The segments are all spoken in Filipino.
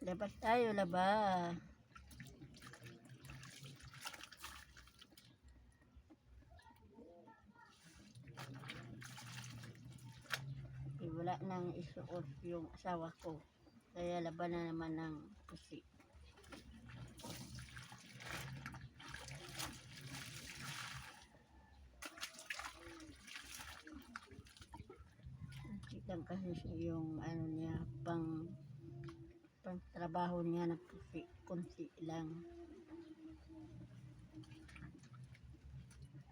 Dapat tayo laba. Wala nang isuot yung asawa ko. Kaya laban na naman ng pusi. Lang kasi yung ano niya pang trabaho niya na pusi, kunti lang.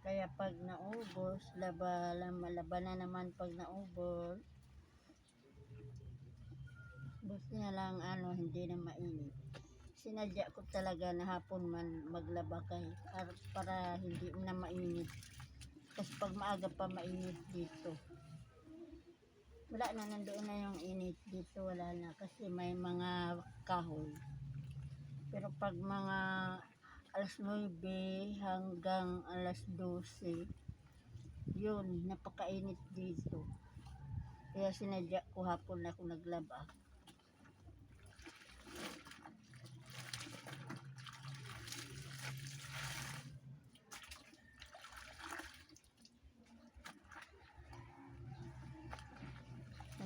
Kaya pag naubos, laban na naman pag naubos. Gusto niya lang hindi na mainit. Sinadya ko talaga na hapon man maglaba para hindi na mainit. Kasi pag maaga pa mainit dito. Wala na, nandoon na yung init dito, wala na kasi may mga kahoy. Pero pag mga alas 9 hanggang alas 12, yun, napakainit dito. Kaya sinadya ko hapon na ako naglaba.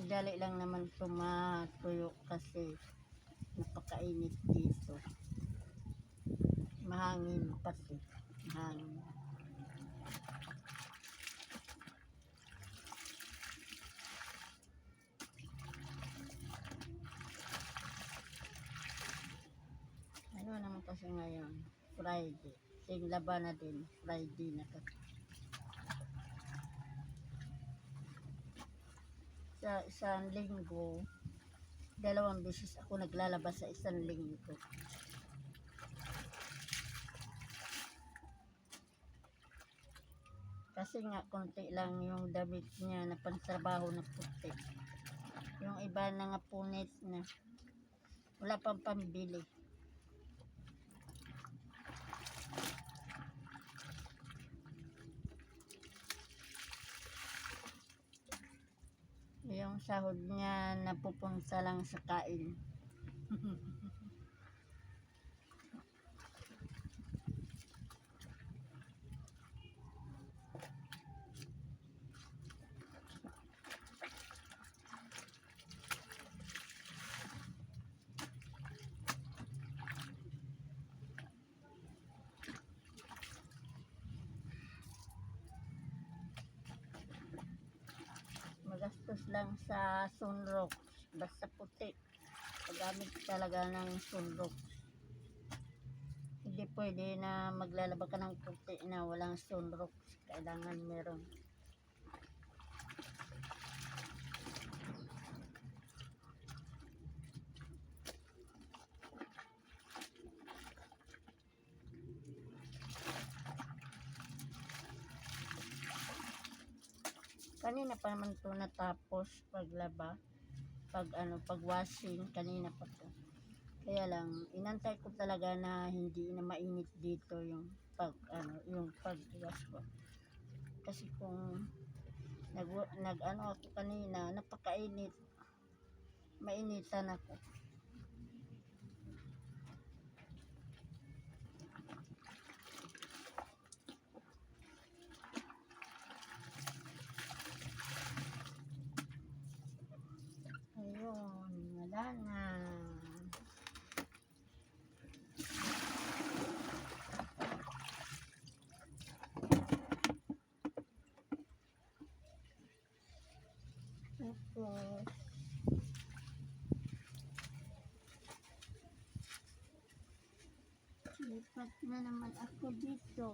Dali lang naman tumatuyo kasi napakainit dito. Mahangin pati. Mahangin. Ano naman kasi ngayon? Friday. Ting laban na din. Friday na kasi. Sa isang linggo, 2 beses ako naglalabas sa isang linggo. Kasi nga konti lang yung damit niya na pantrabaho na puti. Yung iba na nga punit na. Wala pang pambili. Yung sahod niya napupunta lang sa kain. Magastos lang sa sunrock. Basta puti. Paggamit talaga ng sunrock. Hindi pwede na maglalaba ka ng puti na walang sunrock. Kailangan meron. Kanina pa naman ito natapos paglaba. Pag washing, kanina pa to. Kaya lang, inantay ko talaga na hindi na mainit dito yung pag-wash ko. Kasi kung ako kanina, napakainit. Mainitan ako. Ayun, wala na. Tapos, lipat na naman ako dito.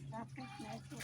Tapos na ito.